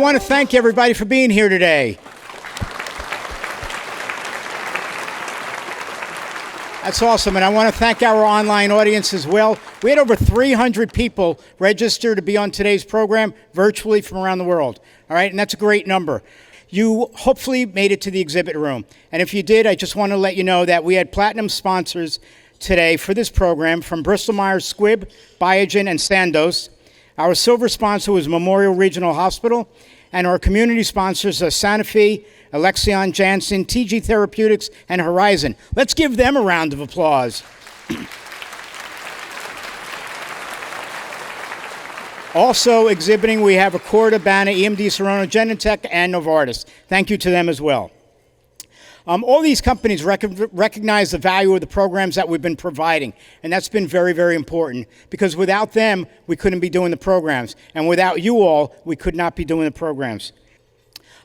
want to thank everybody for being here today. That's awesome, and I want to thank our online audience as well. We had over 300 people register to be on today's program virtually from around the world, all right? And that's a great number. You hopefully made it to the exhibit room, and if you did, I just want to let you know that we had platinum sponsors today for this program from Bristol-Myers Squibb, Biogen, and Sandoz. Our silver sponsor was Memorial Regional Hospital, and our community sponsors are Sanofi, Alexion, Janssen, TG Therapeutics, and Horizon. Let's give them a round of applause. Also exhibiting, we have Acorda, Banner, EMD, Serono, Genentech, and Novartis. Thank you to them as well. All these companies recognize the value of the programs that we've been providing, and that's been very, very important, because without them, we couldn't be doing the programs, and without you all, we could not be doing the programs.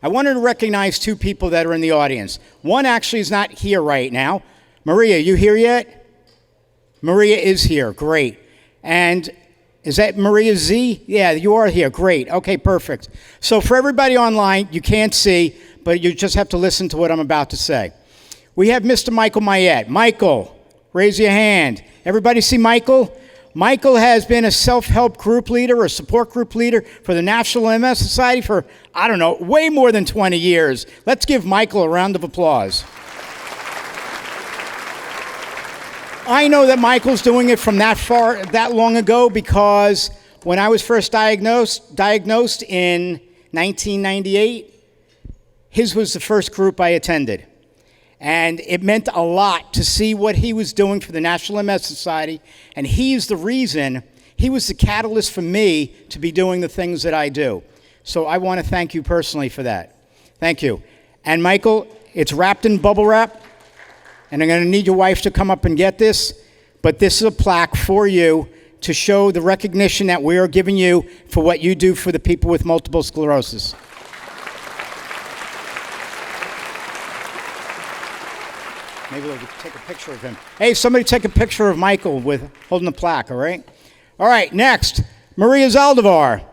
I wanted to recognize two people that are in the audience. One actually is not here right now. Maria, you here yet? Maria is here, great. And is that Maria Z? Yeah, you are here, great, okay, perfect. So for everybody online, you can't see, but you just have to listen to what I'm about to say. We have Mr. Michael Mayette. Michael, raise your hand. Everybody see Michael? Michael has been a self-help group leader or support group leader for the National MS Society for, I don't know, way more than 20 years. Let's give Michael a round of applause. I know that Michael's doing it from that long ago, because when I was first diagnosed in 1998, his was the first group I attended. And it meant a lot to see what he was doing for the National MS Society, and he's the reason, he was the catalyst for me to be doing the things that I do. So I want to thank you personally for that. Thank you. And Michael, it's wrapped in bubble wrap, and I'm going to need your wife to come up and get this, but this is a plaque for you to show the recognition that we are giving you for what you do for the people with multiple sclerosis. Maybe we'll take a picture of him. Hey, somebody take a picture of Michael with holding the plaque, all right? All right, next, Maria Zaldivar.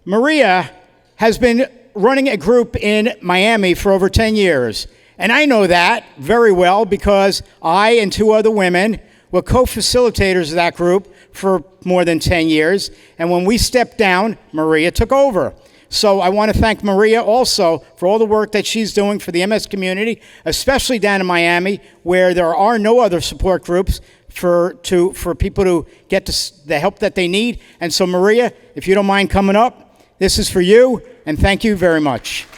Maria has been running a group in Miami for over 10 years. And I know that very well because I and two other women were co-facilitators of that group for more than 10 years. And when we stepped down, Maria took over. So I want to thank Maria also for all the work that she's doing for the MS community, especially down in Miami, where there are no other support groups for people to get the help that they need. And so Maria, if you don't mind coming up, this is for you, and thank you very much.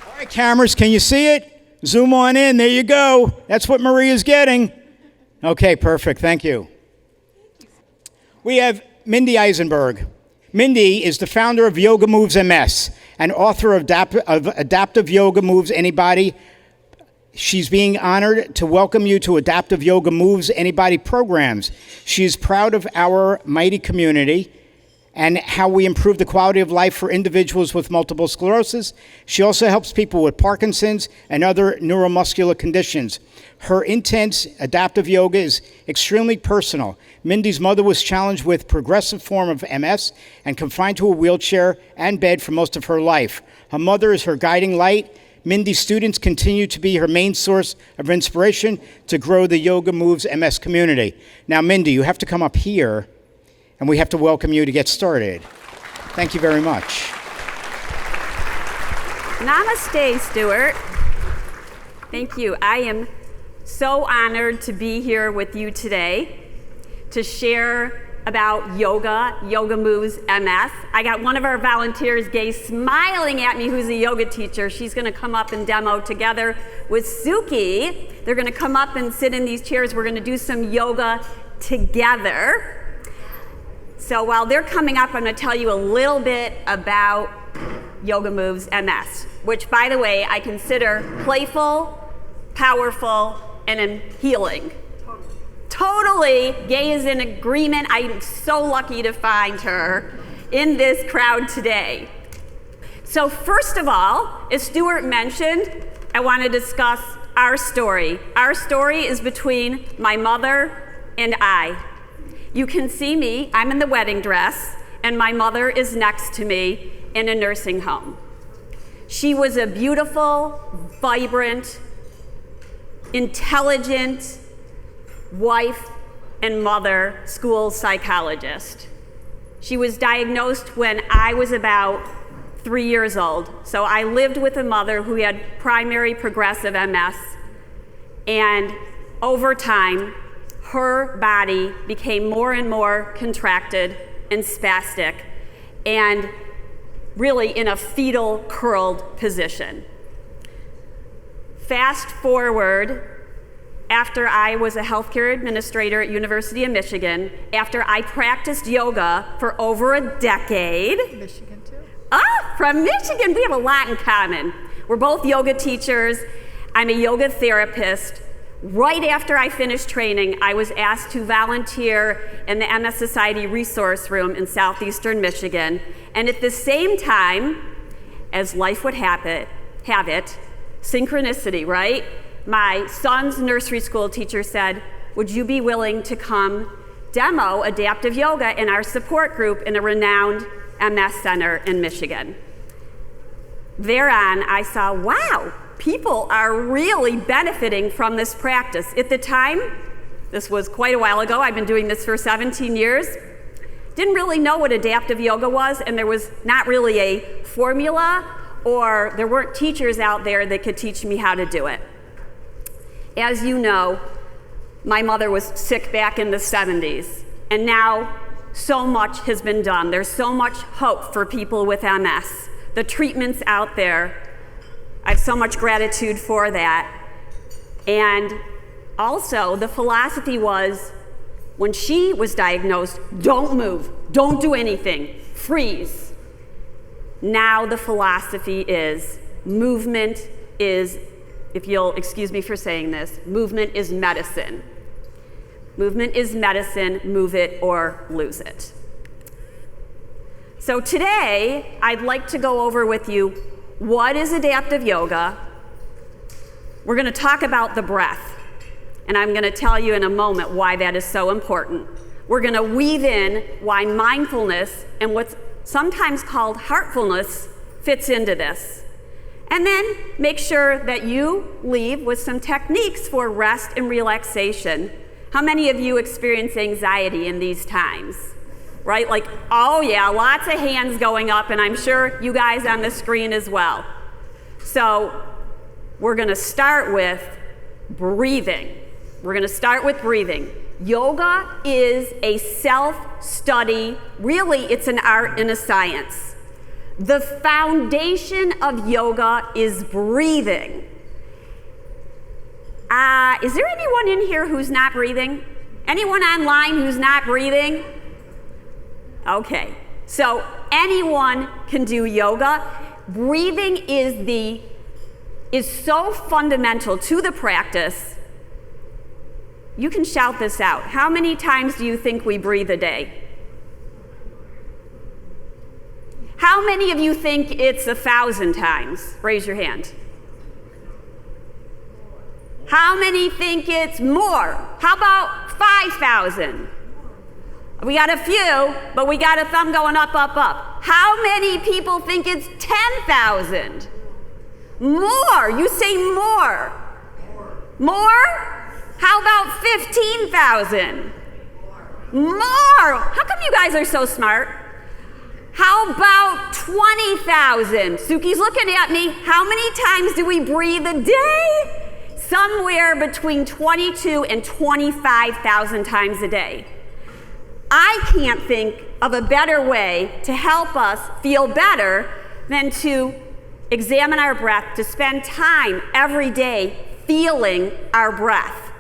All right, cameras, can you see it? Zoom on in, there you go. That's what Maria's getting. Okay, perfect, thank you. We have Mindy EISENBERG. Mindy is the founder of Yoga Moves MS and author of Adaptive Yoga Moves Anybody. She's being honored to welcome you to Adaptive Yoga Moves Anybody programs. She is proud of our mighty community and how we improve the quality of life for individuals with multiple sclerosis. She also helps people with Parkinson's and other neuromuscular conditions. Her intense adaptive yoga is extremely personal. Mindy's mother was challenged with progressive form of MS and confined to a wheelchair and bed for most of her life. Her mother is her guiding light. Mindy's students continue to be her main source of inspiration to grow the Yoga Moves MS community. Now, Mindy, you have to come up here, and we have to welcome you to get started. Thank you very much. Namaste, Stuart. Thank you. I am so honored to be here with you today to share about yoga, Yoga Moves MS. I got one of our volunteers, Gay, smiling at me, who's a yoga teacher. She's gonna come up and demo together with Suki. They're gonna come up and sit in these chairs. We're gonna do some yoga together. So while they're coming up, I'm gonna tell you a little bit about Yoga Moves MS, which, by the way, I consider playful, powerful, and healing. Totally, Gay is in agreement. I'm so lucky to find her in this crowd today. So first of all, as Stuart mentioned, I want to discuss our story. Our story is between my mother and I. you can see me, I'm in the wedding dress, and my mother is next to me in a nursing home. She was a beautiful, vibrant, intelligent wife and mother, school psychologist. She was diagnosed when I was about 3 years old. So I lived with a mother who had primary progressive MS, and over time, her body became more and more contracted and spastic, and really in a fetal curled position. Fast forward, after I was a healthcare administrator at University of Michigan, after I practiced yoga for over a decade. Michigan too. From Michigan, we have a lot in common. We're both yoga teachers. I'm a yoga therapist. Right after I finished training, I was asked to volunteer in the MS Society resource room in southeastern Michigan. And at the same time, as life would have it, synchronicity, right? My son's nursery school teacher said, would you be willing to come demo adaptive yoga in our support group in a renowned MS center in Michigan? Thereon, I saw, wow, people are really benefiting from this practice. At the time, this was quite a while ago, I've been doing this for 17 years, didn't really know what adaptive yoga was, and there was not really a formula, or there weren't teachers out there that could teach me how to do it. As you know, my mother was sick back in the 70s, and now so much has been done. There's so much hope for people with MS. The treatment's out there. I have so much gratitude for that. And also, the philosophy was, when she was diagnosed, don't move, don't do anything, freeze. Now the philosophy is, movement is, if you'll excuse me for saying this, movement is medicine. Movement is medicine, move it or lose it. So today, I'd like to go over with you, what is adaptive yoga? We're going to talk about the breath, and I'm going to tell you in a moment why that is so important. We're going to weave in why mindfulness and what's sometimes called heartfulness fits into this. And then make sure that you leave with some techniques for rest and relaxation. How many of you experience anxiety in these times? Right? Like, oh yeah, lots of hands going up, and I'm sure you guys on the screen as well. So we're going to start with breathing. We're going to start with breathing. Yoga is a self-study. Really, it's an art and a science. The foundation of yoga is breathing. Is there anyone in here who's not breathing? Anyone online who's not breathing? Okay, so anyone can do yoga. Breathing is so fundamental to the practice. You can shout this out. How many times do you think we breathe a day? How many of you think it's 1,000 times? Raise your hand. How many think it's more? How about 5,000? We got a few, but we got a thumb going up, up, up. How many people think it's 10,000? More. You say more. More? How about 15,000? More. How come you guys are so smart? How about 20,000? Suki's looking at me. How many times do we breathe a day? Somewhere between 22 and 25,000 times a day. I can't think of a better way to help us feel better than to examine our breath, to spend time every day feeling our breath.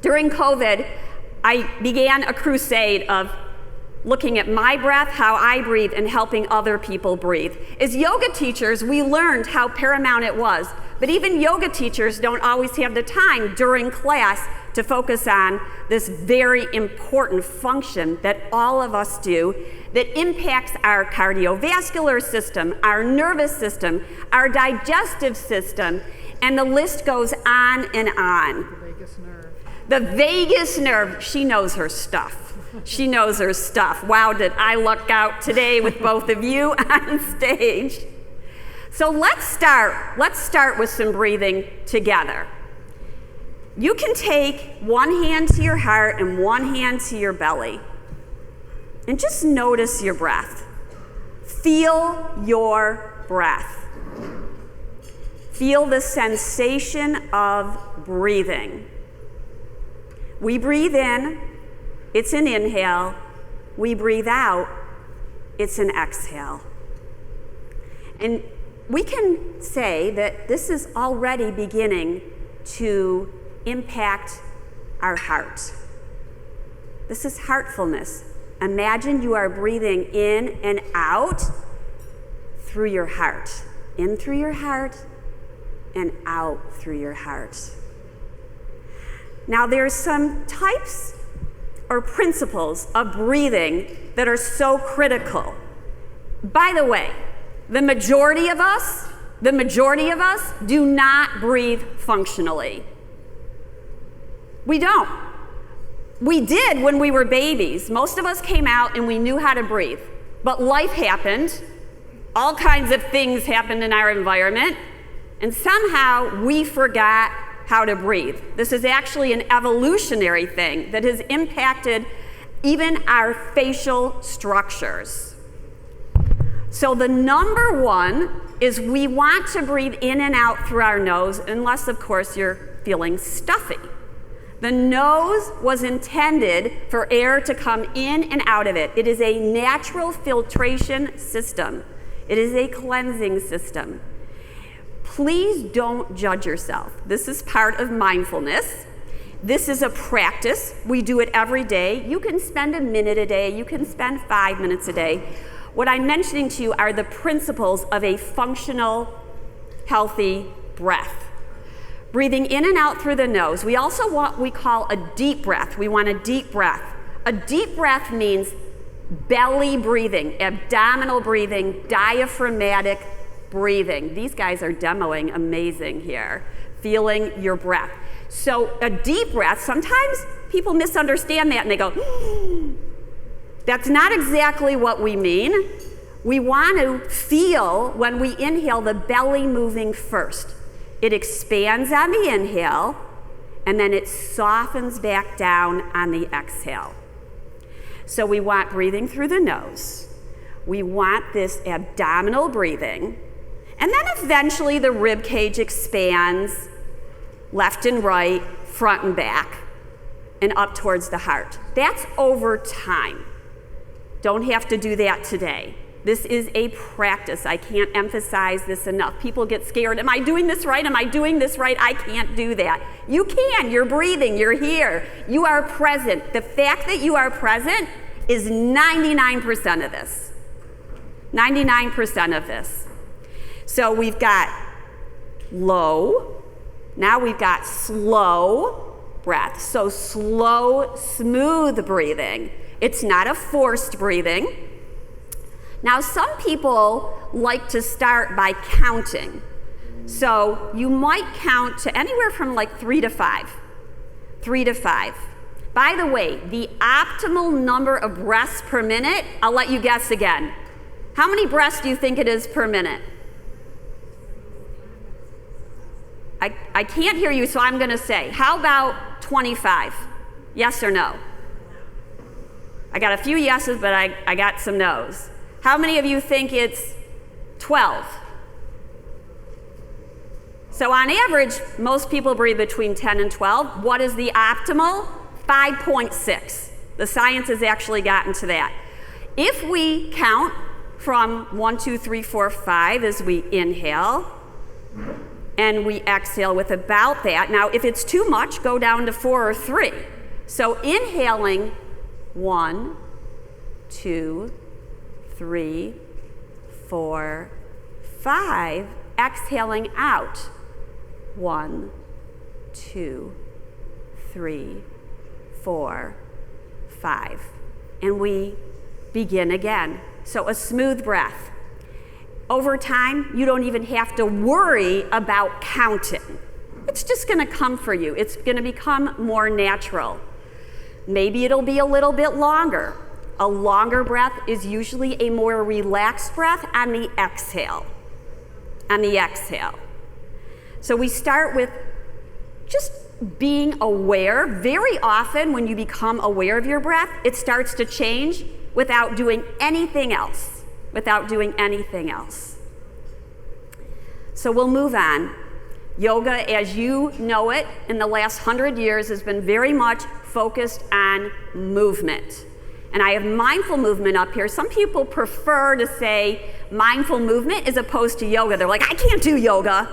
During COVID, I began a crusade of looking at my breath, how I breathe, and helping other people breathe. As yoga teachers, we learned how paramount it was, but even yoga teachers don't always have the time during class to focus on this very important function that all of us do that impacts our cardiovascular system, our nervous system, our digestive system, and the list goes on and on. The vagus nerve. The vagus nerve, she knows her stuff. She knows her stuff. Wow, did I luck out today with both of you on stage. So let's start with some breathing together. You can take one hand to your heart and one hand to your belly. And just notice your breath. Feel your breath. Feel the sensation of breathing. We breathe in, it's an inhale. We breathe out, it's an exhale. And we can say that this is already beginning to impact our heart. This is heartfulness. Imagine you are breathing in and out through your heart. In through your heart and out through your heart. Now there's some types or principles of breathing that are so critical. By the way, the majority of us do not breathe functionally. We don't. We did when we were babies. Most of us came out and we knew how to breathe. But life happened. All kinds of things happened in our environment. And somehow we forgot how to breathe. This is actually an evolutionary thing that has impacted even our facial structures. So the number one is we want to breathe in and out through our nose, unless of course you're feeling stuffy. The nose was intended for air to come in and out of it. It is a natural filtration system. It is a cleansing system. Please don't judge yourself. This is part of mindfulness. This is a practice. We do it every day. You can spend a minute a day. You can spend 5 minutes a day. What I'm mentioning to you are the principles of a functional, healthy breath. Breathing in and out through the nose. We also want what we call a deep breath. We want a deep breath. A deep breath means belly breathing, abdominal breathing, diaphragmatic breathing. These guys are demoing amazing here, feeling your breath. So a deep breath, sometimes people misunderstand that and they go, that's not exactly what we mean. We want to feel, when we inhale, the belly moving first. It expands on the inhale, and then it softens back down on the exhale. So we want breathing through the nose. We want this abdominal breathing. And then eventually the rib cage expands left and right, front and back, and up towards the heart. That's over time. Don't have to do that today. This is a practice. I can't emphasize this enough. People get scared. Am I doing this right? Am I doing this right? I can't do that. You can. You're breathing. You're here. You are present. The fact that you are present is 99% of this. 99% of this. So we've got low. Now we've got slow breath. So slow, smooth breathing. It's not a forced breathing. Now, some people like to start by counting. So you might count to anywhere from like 3 to 5. 3 to 5. By the way, the optimal number of breaths per minute, I'll let you guess again. How many breaths do you think it is per minute? I can't hear you, so I'm going to say, how about 25? Yes or no? I got a few yeses, but I got some no's. How many of you think it's 12? So on average, most people breathe between 10 and 12. What is the optimal? 5.6. The science has actually gotten to that. If we count from 1, 2, 3, 4, 5 as we inhale, and we exhale with about that. Now, if it's too much, go down to 4 or 3. So inhaling 1, 2, 3, 4, 5. Exhaling out 1, 2, 3, 4, 5. And we begin again. So a smooth breath. Over time, you don't even have to worry about counting. It's just going to come for you. It's going to become more natural. Maybe it'll be a little bit longer. A longer breath is usually a more relaxed breath on the exhale. On the exhale. So we start with just being aware. Very often when you become aware of your breath, it starts to change without doing anything else. Without doing anything else. So we'll move on. Yoga, as you know it, in the last 100 years has been very much focused on movement. And I have mindful movement up here. Some people prefer to say mindful movement as opposed to yoga. They're like, I can't do yoga.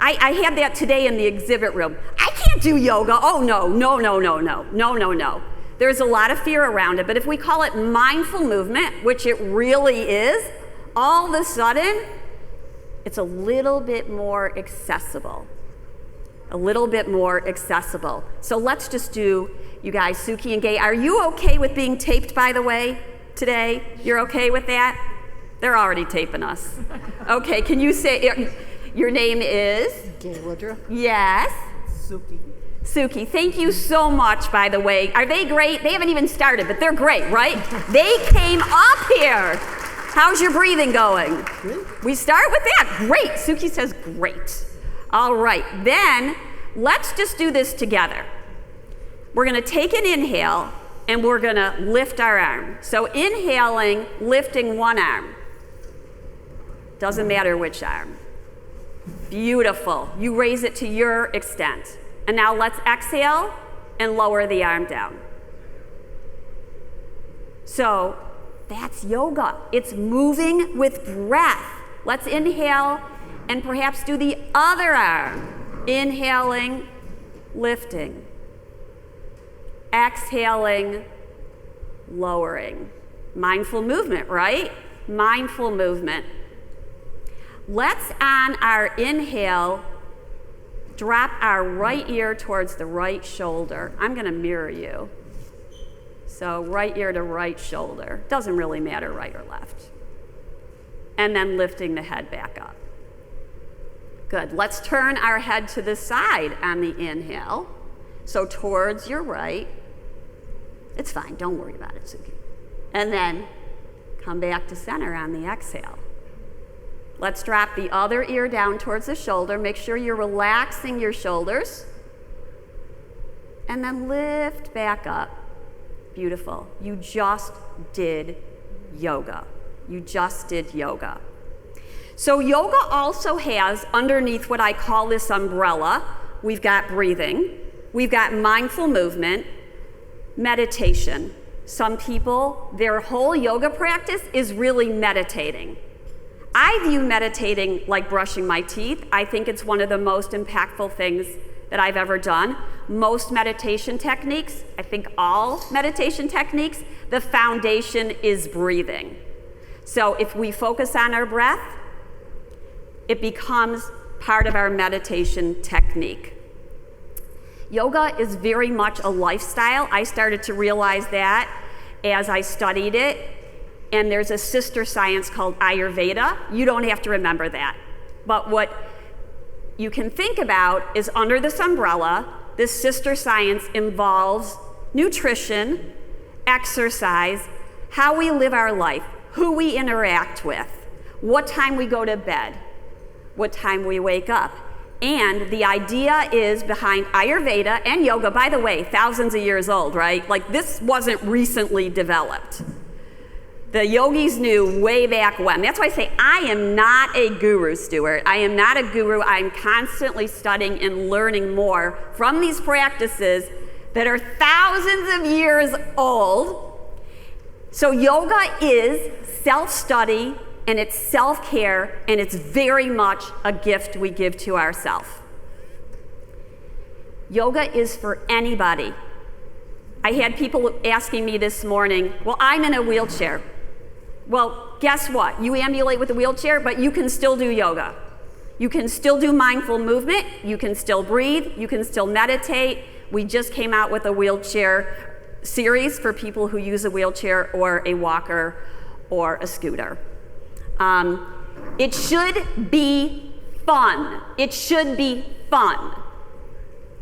I had that today in the exhibit room. I can't do yoga. Oh, no. There's a lot of fear around it, but if we call it mindful movement, which it really is, all of a sudden, it's a little bit more accessible. A little bit more accessible. So let's just do, you guys, Suki and Gay, are you okay with being taped, by the way, today? You're okay with that? They're already taping us. Okay, can you say, your name is? Gay Woodruff. Yes. Suki. Suki, thank you so much, by the way. Are they great? They haven't even started, but they're great, right? They came up here. How's your breathing going? Good. We start with that. Great. Suki says great. All right, then let's just do this together. We're going to take an inhale and we're going to lift our arm. So inhaling, lifting one arm. Doesn't matter which arm. Beautiful. You raise it to your extent. And now let's exhale and lower the arm down. So that's yoga. It's moving with breath. Let's inhale and perhaps do the other arm. Inhaling, lifting. Exhaling, lowering. Mindful movement, right? Mindful movement. Let's, on our inhale, drop our right ear towards the right shoulder. I'm going to mirror you. So right ear to right shoulder. Doesn't really matter right or left. And then lifting the head back up. Good. Let's turn our head to the side on the inhale. So towards your right. It's fine. Don't worry about it, Suki. And then come back to center on the exhale. Let's drop the other ear down towards the shoulder. Make sure you're relaxing your shoulders. And then lift back up. Beautiful. You just did yoga. You just did yoga. So yoga also has, underneath what I call this umbrella, we've got breathing, we've got mindful movement, meditation. Some people, their whole yoga practice is really meditating. I view meditating like brushing my teeth. I think it's one of the most impactful things that I've ever done. Most meditation techniques, I think all meditation techniques, the foundation is breathing. So if we focus on our breath, it becomes part of our meditation technique. Yoga is very much a lifestyle. I started to realize that as I studied it. And there's a sister science called Ayurveda. You don't have to remember that. But what you can think about is under this umbrella, this sister science involves nutrition, exercise, how we live our life, who we interact with, what time we go to bed, what time we wake up. And the idea is behind Ayurveda and yoga, by the way, thousands of years old, right? Like this wasn't recently developed. The yogis knew way back when. That's why I say I am not a guru, Stuart. I am not a guru. I'm constantly studying and learning more from these practices that are thousands of years old. So yoga is self-study and it's self-care and it's very much a gift we give to ourselves. Yoga is for anybody. I had people asking me this morning, well, I'm in a wheelchair. Well, guess what? You ambulate with a wheelchair, but you can still do yoga. You can still do mindful movement. You can still breathe. You can still meditate. We just came out with a wheelchair series for people who use a wheelchair or a walker or a scooter. It should be fun. It should be fun.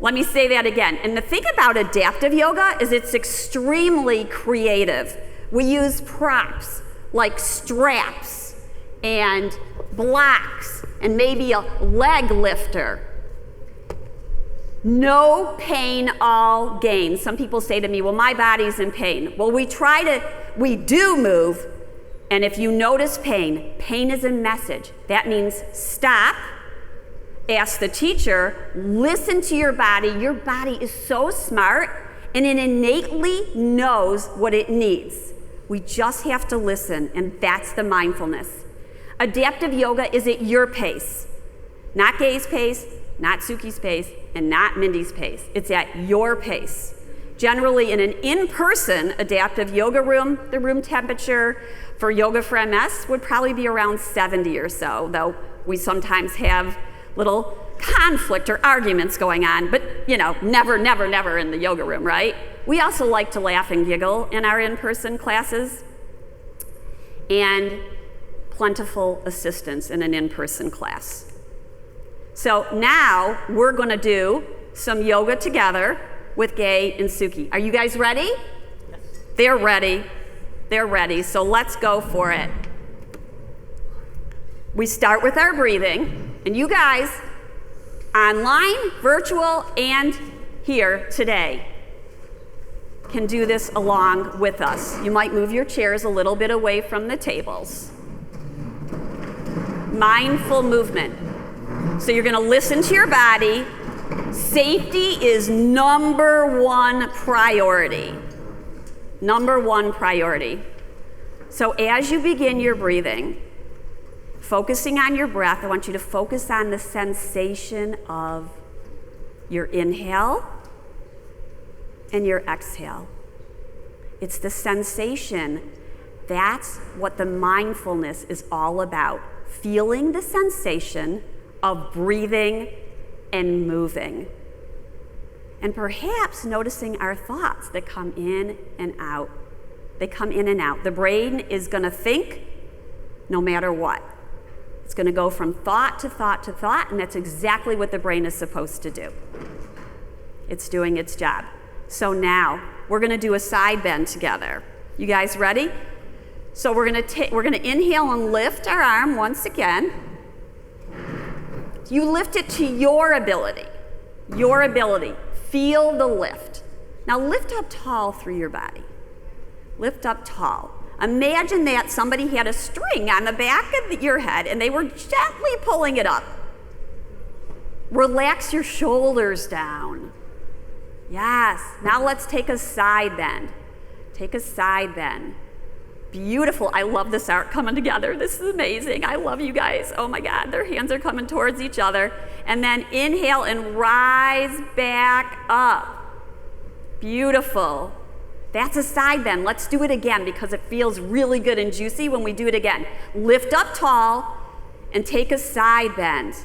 Let me say that again. And the thing about adaptive yoga is it's extremely creative. We use props like straps and blocks and maybe a leg lifter. No pain, all gain. Some people say to me, well, my body's in pain. Well, we do move, and if you notice pain, pain is a message. That means stop, ask the teacher, listen to your body. Your body is so smart, and it innately knows what it needs. We just have to listen, and that's the mindfulness. Adaptive yoga is at your pace, not Gay's pace, not Suki's pace, and not Mindy's pace. It's at your pace. Generally, in an in-person adaptive yoga room, the room temperature for yoga for MS would probably be around 70 or so, though we sometimes have little conflict or arguments going on, but never, never, never in the yoga room, right? We also like to laugh and giggle in our in-person classes, and plentiful assistance in an in-person class. So now we're going to do some yoga together with Gay and Suki. Are you guys ready? Yes. They're ready. They're ready. So let's go for it. We start with our breathing, and you guys, online, virtual, and here today, can do this along with us. You might move your chairs a little bit away from the tables. Mindful movement. So you're going to listen to your body. Safety is number one priority. Number one priority. So as you begin your breathing, focusing on your breath, I want you to focus on the sensation of your inhale and your exhale. It's the sensation. That's what the mindfulness is all about. Feeling the sensation of breathing and moving. And perhaps noticing our thoughts that come in and out. They come in and out. The brain is going to think no matter what. It's going to go from thought to thought to thought, and that's exactly what the brain is supposed to do. It's doing its job. So now we're going to do a side bend together. You guys ready? So we're going to inhale and lift our arm once again. You lift it to your ability. Your ability. Feel the lift. Now lift up tall through your body. Lift up tall. Imagine that somebody had a string on the back of your head and they were gently pulling it up. Relax your shoulders down. Yes. Now let's take a side bend. Take a side bend. Beautiful. I love this art coming together. This is amazing. I love you guys. Oh my God, their hands are coming towards each other. And then inhale and rise back up. Beautiful. That's a side bend. Let's do it again because it feels really good and juicy when we do it again. Lift up tall and take a side bend.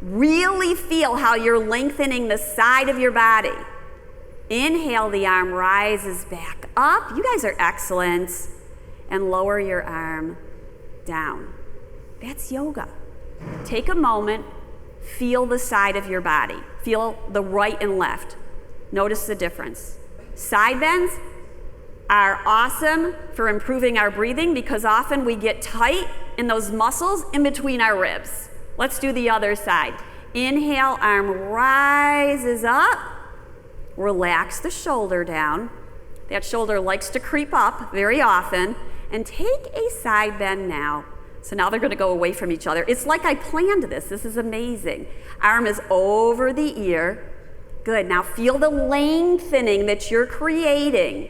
Really feel how you're lengthening the side of your body. Inhale, the arm rises back up. You guys are excellent. And lower your arm down. That's yoga. Take a moment, feel the side of your body. Feel the right and left. Notice the difference. Side bends are awesome for improving our breathing because often we get tight in those muscles in between our ribs. Let's do the other side. Inhale, arm rises up. Relax the shoulder down. That shoulder likes to creep up very often. And take a side bend now. So now they're going to go away from each other. It's like I planned this. This is amazing. Arm is over the ear. Good. Now feel the lengthening that you're creating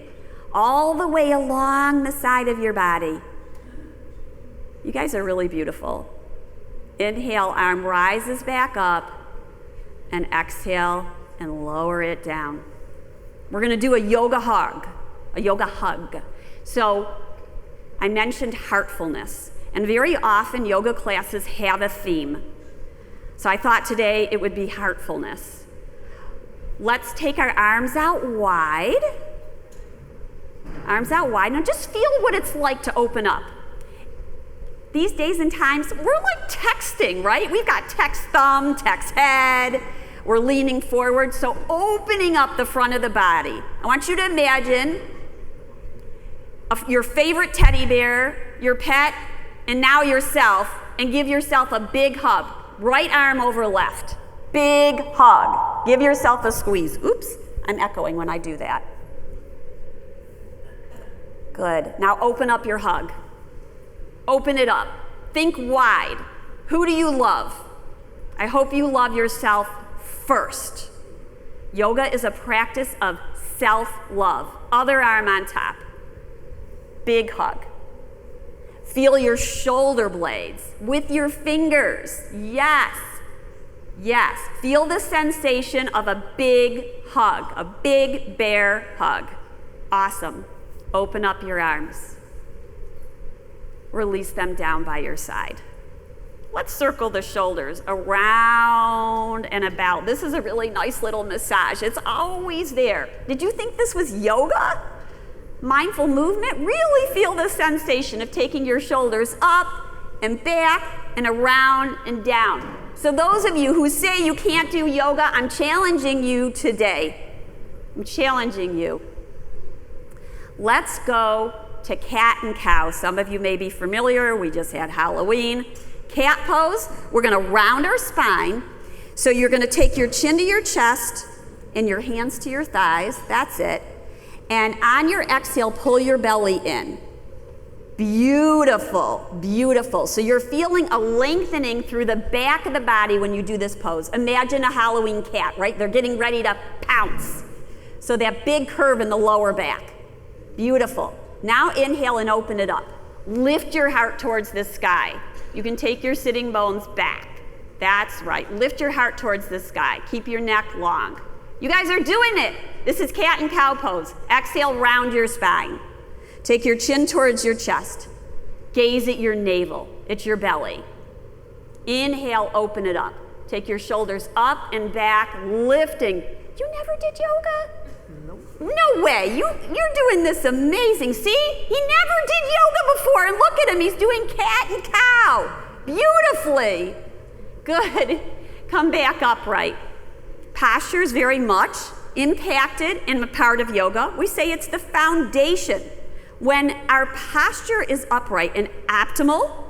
all the way along the side of your body. You guys are really beautiful. Inhale, arm rises back up, and exhale and lower it down. We're going to do a yoga hug. So I mentioned heartfulness, and very often yoga classes have a theme. So I thought today it would be heartfulness. Let's take our arms out wide. Arms out wide. Now just feel what it's like to open up. these days and times, we're like texting, right? We've got text thumb, text head, we're leaning forward, so opening up the front of the body. I want you to imagine your favorite teddy bear, your pet, and now yourself, and give yourself a big hug. Right arm over left. Big hug. Give yourself a squeeze. Oops, I'm echoing when I do that. Good. Now open up your hug. Open it up. Think wide. Who do you love? I hope you love yourself first. Yoga is a practice of self-love. Other arm on top. Big hug. Feel your shoulder blades with your fingers. Yes. Yes. Feel the sensation of a big hug, a big bear hug. Awesome. Open up your arms. Release them down by your side. Let's circle the shoulders around and about. This is a really nice little massage. It's always there. Did you think this was yoga? Mindful movement? Really feel the sensation of taking your shoulders up and back and around and down. So those of you who say you can't do yoga, I'm challenging you today. I'm challenging you. Let's go to cat and cow. Some of you may be familiar. We just had Halloween. Cat pose, we're going to round our spine. So you're going to take your chin to your chest and your hands to your thighs. That's it. And on your exhale, pull your belly in. Beautiful, beautiful. So you're feeling a lengthening through the back of the body when you do this pose. Imagine a Halloween cat, right? They're getting ready to pounce. So that big curve in the lower back. Beautiful. Now inhale and open it up. Lift your heart towards the sky. You can take your sitting bones back. That's right. Lift your heart towards the sky. Keep your neck long. You guys are doing it. This is cat and cow pose. Exhale, round your spine. Take your chin towards your chest. Gaze at your navel. It's your belly. Inhale, open it up. Take your shoulders up and back, lifting. You never did yoga? No way. You're doing this amazing. See? He never did yoga before. And look at him. He's doing cat and cow. Beautifully. Good. Come back upright. Posture is very much impacted in a part of yoga. We say it's the foundation. When our posture is upright and optimal,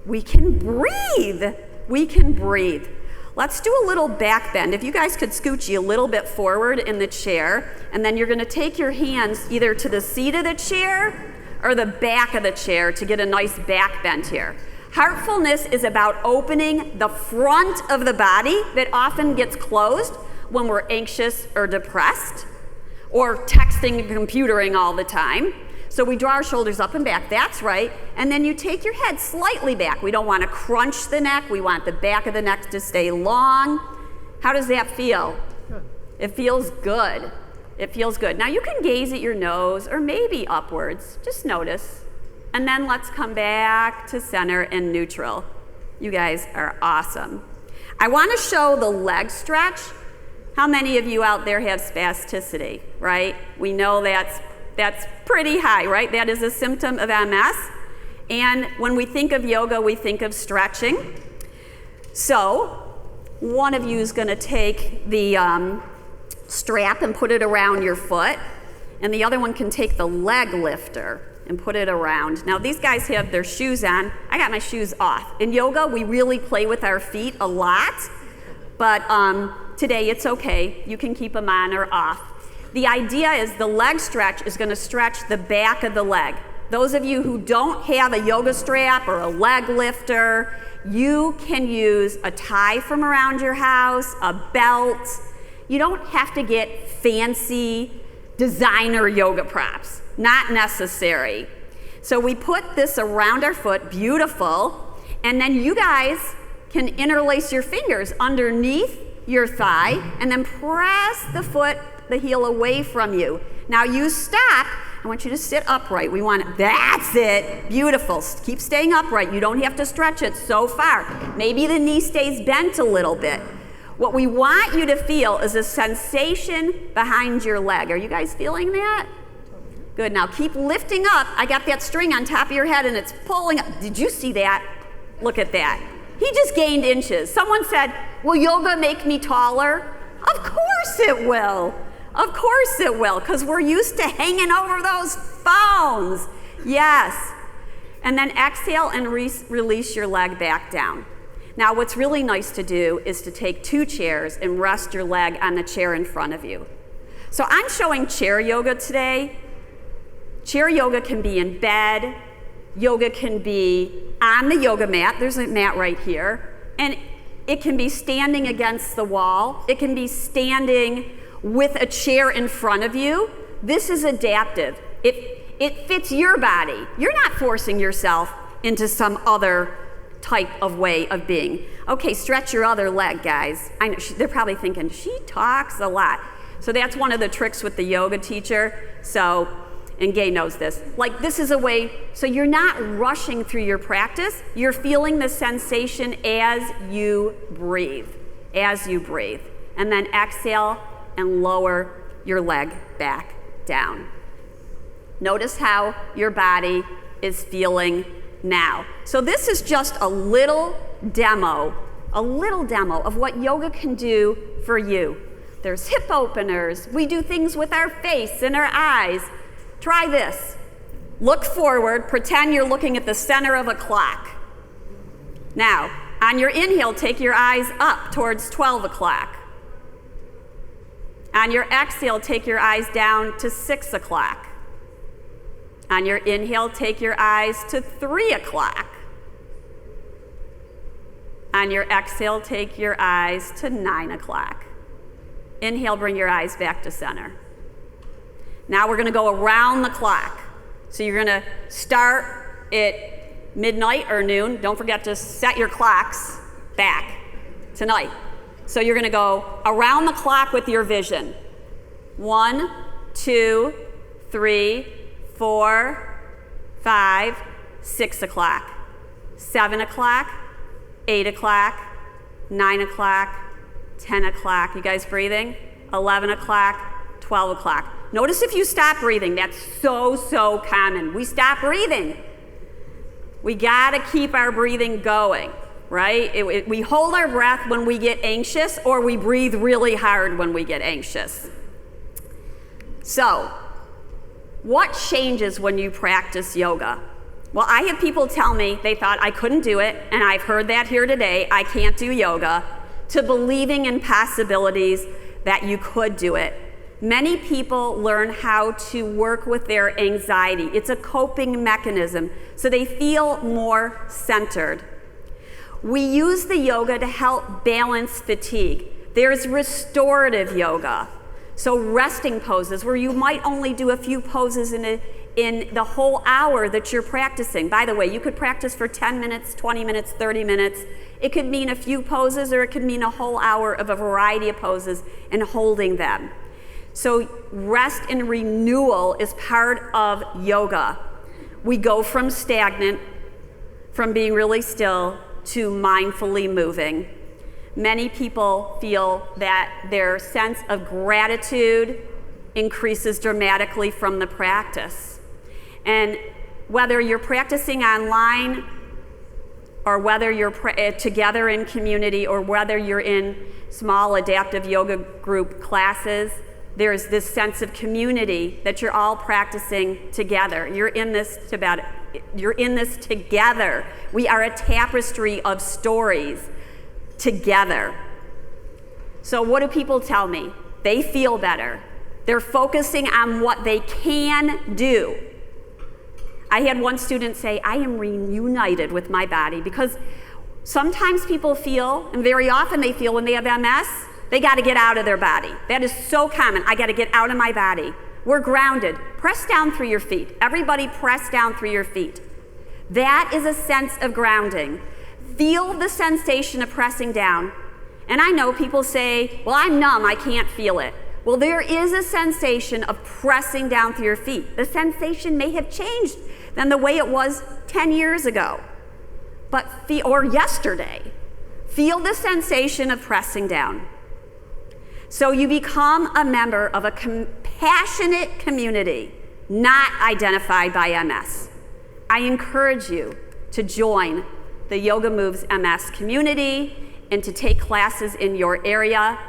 we can breathe. We can breathe. Let's do a little back bend. If you guys could scooch you a little bit forward in the chair, and then you're going to take your hands either to the seat of the chair or the back of the chair to get a nice back bend here. Heartfulness is about opening the front of the body that often gets closed when we're anxious or depressed or texting and computering all the time. So we draw our shoulders up and back, that's right, and then you take your head slightly back. We don't want to crunch the neck, we want the back of the neck to stay long. How does that feel? Good. It feels good. It feels good. Now you can gaze at your nose or maybe upwards, just notice. And then let's come back to center and neutral. You guys are awesome. I want to show the leg stretch. How many of you out there have spasticity, right? We know that's pretty high, right? That is a symptom of MS. And when we think of yoga, we think of stretching. So one of you is going to take the strap and put it around your foot, and the other one can take the leg lifter and put it around. Now these guys have their shoes on. I got my shoes off. In yoga, we really play with our feet a lot, but today it's okay. You can keep them on or off. The idea is the leg stretch is going to stretch the back of the leg. Those of you who don't have a yoga strap or a leg lifter, you can use a tie from around your house, a belt. You don't have to get fancy designer yoga props. Not necessary. So we put this around our foot, beautiful, and then you guys can interlace your fingers underneath your thigh and then press the heel away from you. Now you stop. I want you to sit upright. That's it. Beautiful. Keep staying upright. You don't have to stretch it so far. Maybe the knee stays bent a little bit. What we want you to feel is a sensation behind your leg. Are you guys feeling that? Good, now keep lifting up. I got that string on top of your head and it's pulling up. Did you see that? Look at that. He just gained inches. Someone said, will yoga make me taller? Of course it will. Of course it will, because we're used to hanging over those phones. Yes. And then exhale and release your leg back down. Now, what's really nice to do is to take 2 chairs and rest your leg on the chair in front of you. So I'm showing chair yoga today. Chair yoga can be in bed. Yoga can be on the yoga mat. There's a mat right here. And it can be standing against the wall. It can be standing with a chair in front of you. This is adaptive. It fits your body. You're not forcing yourself into some other type of way of being. Okay, stretch your other leg, guys. I know they're probably thinking, she talks a lot. So that's one of the tricks with the yoga teacher. So, and Gay knows this. Like, this is a way, so you're not rushing through your practice. You're feeling the sensation as you breathe. And then exhale and lower your leg back down. Notice how your body is feeling now. So this is just a little demo of what yoga can do for you. There's hip openers. We do things with our face and our eyes. Try this. Look forward, pretend you're looking at the center of a clock. Now, on your inhale, take your eyes up towards 12 o'clock. On your exhale, take your eyes down to 6 o'clock. On your inhale, take your eyes to 3 o'clock. On your exhale, take your eyes to 9 o'clock. Inhale, bring your eyes back to center. Now we're going to go around the clock. So you're going to start at midnight or noon. Don't forget to set your clocks back tonight. So you're going to go around the clock with your vision. 1, 2, 3, 4, 5, 6 o'clock, 7 o'clock, 8 o'clock, 9 o'clock, 10 o'clock. You guys breathing? 11 o'clock, 12 o'clock. Notice if you stop breathing. That's so common. We stop breathing. We gotta keep our breathing going, right? We hold our breath when we get anxious, or we breathe really hard when we get anxious. So, what changes when you practice yoga? Well, I have people tell me they thought I couldn't do it, and I've heard that here today, I can't do yoga, to believing in possibilities that you could do it. Many people learn how to work with their anxiety. It's a coping mechanism, so they feel more centered. We use the yoga to help balance fatigue. There's restorative yoga. So resting poses, where you might only do a few poses in the whole hour that you're practicing. By the way, you could practice for 10 minutes, 20 minutes, 30 minutes. It could mean a few poses, or it could mean a whole hour of a variety of poses and holding them. So rest and renewal is part of yoga. We go from stagnant, from being really still, to mindfully moving. Many people feel that their sense of gratitude increases dramatically from the practice. And whether you're practicing online, or whether you're together in community, or whether you're in small adaptive yoga group classes, there's this sense of community that you're all practicing together. You're in this together. We are a tapestry of stories together. So what do people tell me? They feel better. They're focusing on what they can do. I had one student say, I am reunited with my body, because sometimes people feel, and very often they feel when they have MS, they got to get out of their body. That is so common. I got to get out of my body. We're grounded. Press down through your feet. Everybody press down through your feet. That is a sense of grounding. Feel the sensation of pressing down. And I know people say, well, I'm numb, I can't feel it. Well, there is a sensation of pressing down through your feet. The sensation may have changed than the way it was 10 years ago, or yesterday. Feel the sensation of pressing down. So you become a member of a compassionate community. not identified by MS. I encourage you to join the Yoga Moves MS community and to take classes in your area.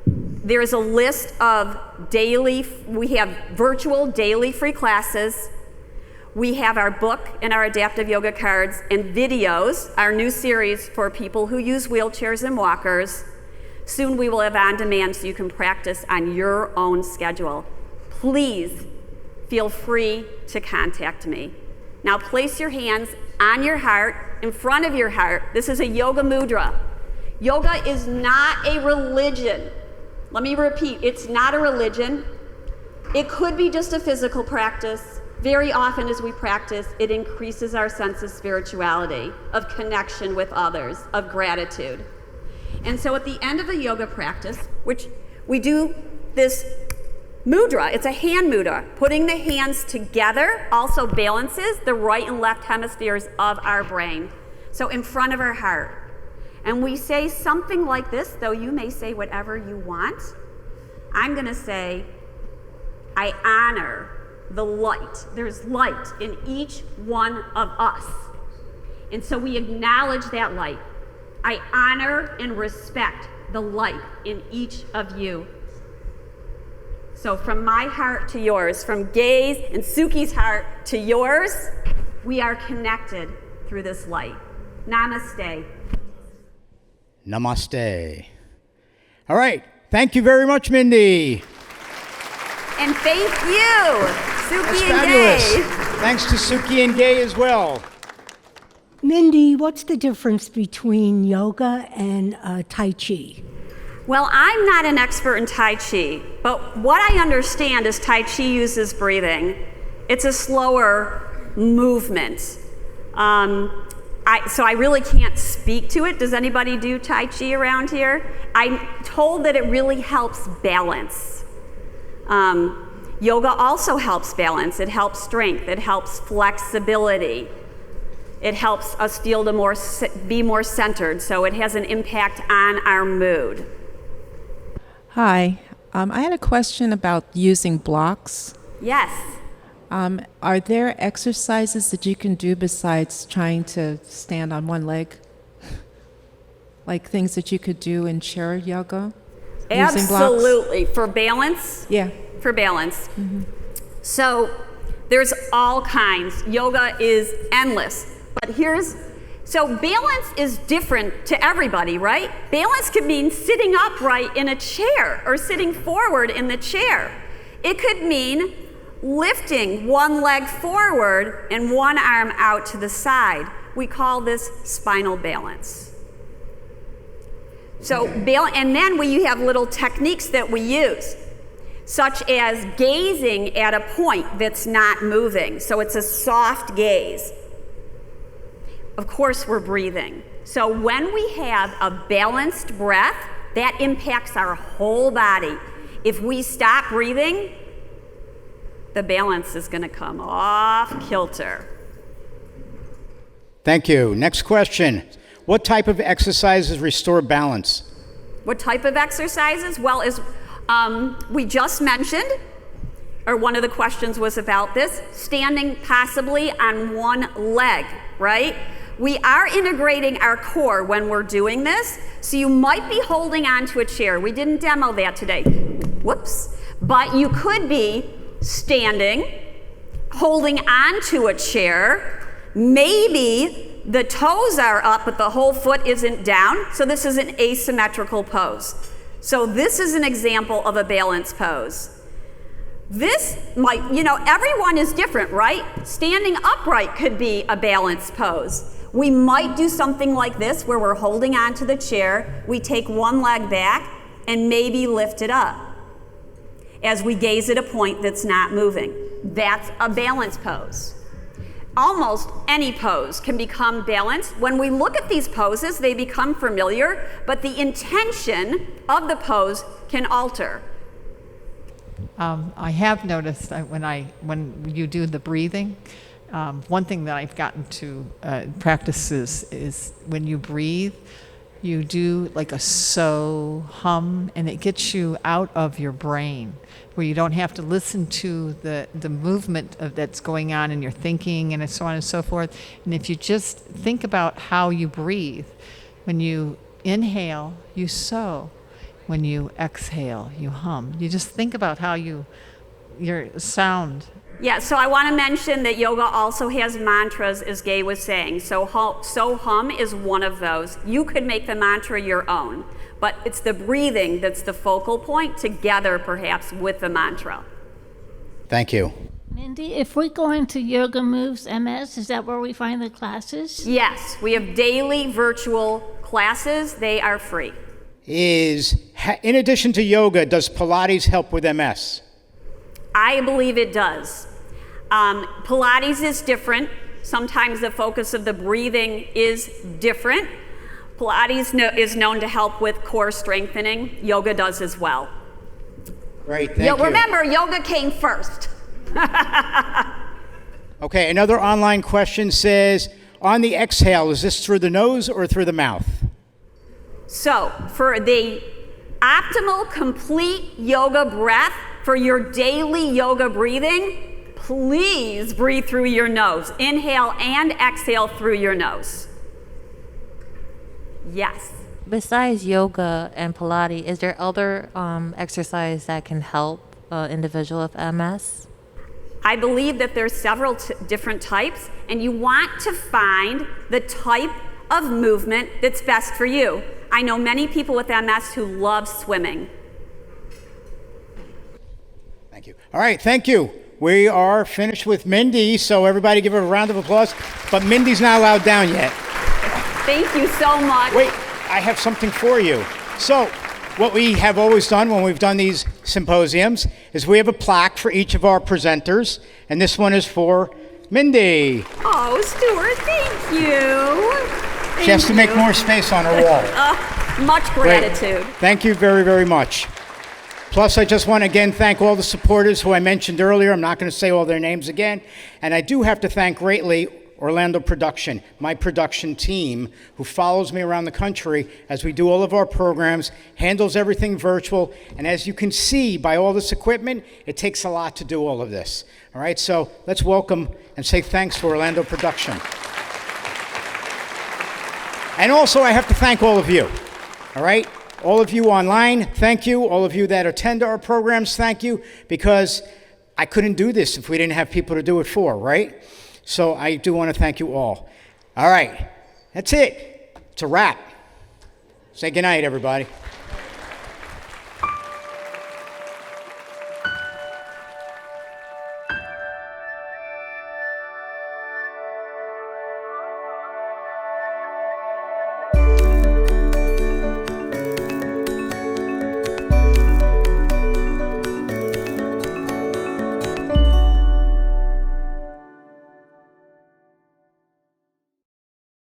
There's a list of we have virtual daily free classes. We have our book and our adaptive yoga cards and videos, our new series for people who use wheelchairs and walkers. Soon we will have on demand so you can practice on your own schedule. Please feel free to contact me. Now place your hands on your heart, in front of your heart. This is a yoga mudra. Yoga is not a religion. Let me repeat, it's not a religion. It could be just a physical practice. Very often as we practice, it increases our sense of spirituality, of connection with others, of gratitude. And so at the end of a yoga practice, which we do this mudra, it's a hand mudra. Putting the hands together also balances the right and left hemispheres of our brain. So in front of our heart. And we say something like this, though you may say whatever you want. I'm gonna say, I honor the light. There's light in each one of us. And so we acknowledge that light. I honor and respect the light in each of you. So from my heart to yours, from Gay's and Suki's heart to yours, we are connected through this light. Namaste. Namaste. All right. Thank you very much, Mindy. And thank you, Suki That's and fabulous. Gay. Thanks to Suki and Gay as well. Mindy, what's the difference between yoga and Tai Chi? Well, I'm not an expert in Tai Chi, but what I understand is Tai Chi uses breathing. It's a slower movement. So I really can't speak to it. Does anybody do Tai Chi around here? I'm told that it really helps balance. Yoga also helps balance. It helps strength. It helps flexibility. It helps us feel to be more centered, so it has an impact on our mood. Hi, I had a question about using blocks. Yes. Are there exercises that you can do besides trying to stand on one leg? Like things that you could do in chair yoga? Using blocks? Absolutely. For balance? Yeah. For balance. Mm-hmm. So there's all kinds. Yoga is endless. But so balance is different to everybody, right? Balance could mean sitting upright in a chair or sitting forward in the chair. It could mean lifting one leg forward and one arm out to the side. We call this spinal balance. So, and then we have little techniques that we use, such as gazing at a point that's not moving. So it's a soft gaze. Of course, we're breathing. So when we have a balanced breath, that impacts our whole body. If we stop breathing, the balance is going to come off kilter. Thank you. Next question. What type of exercises restore balance? What type of exercises? Well, as we just mentioned, or one of the questions was about this, standing possibly on one leg, right? We are integrating our core when we're doing this, so you might be holding onto a chair. We didn't demo that today. Whoops. But you could be standing, holding onto a chair. Maybe the toes are up, but the whole foot isn't down. So this is an asymmetrical pose. So this is an example of a balance pose. This might, everyone is different, right? Standing upright could be a balance pose. We might do something like this where we're holding onto the chair, we take one leg back and maybe lift it up as we gaze at a point that's not moving. That's a balance pose. Almost any pose can become balanced. When we look at these poses, they become familiar, but the intention of the pose can alter. I have noticed that when you do the breathing, one thing that I've gotten to practice is when you breathe, You do like a so hum, and it gets you out of your brain, where you don't have to listen to the movement that's going on in your thinking and so on and so forth. And if you just think about how you breathe, when you inhale, you so. When you exhale, you hum. You just think about how your sound. Yeah, so I want to mention that yoga also has mantras, as Gay was saying. So hum is one of those. You could make the mantra your own, but it's the breathing that's the focal point, together perhaps with the mantra. Thank you. Mindy, if we go into Yoga Moves MS, is that where we find the classes? Yes, we have daily virtual classes. They are free. In addition to yoga, does Pilates help with MS? I believe it does. Pilates is different. Sometimes the focus of the breathing is different. Pilates is known to help with core strengthening. Yoga does as well. Great, thank you. Remember, yoga came first. Okay, another online question says, on the exhale, is this through the nose or through the mouth? So, for the optimal complete yoga breath, for your daily yoga breathing, please breathe through your nose. Inhale and exhale through your nose. Yes. Besides yoga and Pilates, is there other exercise that can help an individual with MS? I believe that there's several different types, and you want to find the type of movement that's best for you. I know many people with MS who love swimming. Thank you. All right, thank you. We are finished with Mindy, so everybody give her a round of applause. But Mindy's not allowed down yet. Thank you so much. Wait, I have something for you. So, what we have always done when we've done these symposiums is we have a plaque for each of our presenters, and this one is for Mindy. Oh, Stuart, thank you. She has to make more space on her wall. Much gratitude. Great. Thank you very, very much. Plus, I just want to again thank all the supporters who I mentioned earlier. I'm not going to say all their names again. And I do have to thank greatly Orlando Production, my production team, who follows me around the country as we do all of our programs, handles everything virtual. And as you can see by all this equipment, it takes a lot to do all of this. All right, so let's welcome and say thanks to Orlando Production. And also, I have to thank all of you. All right? All of you online, thank you. All of you that attend our programs, thank you. Because I couldn't do this if we didn't have people to do it for, right? So I do want to thank you all. All right. That's it. It's a wrap. Say goodnight, everybody.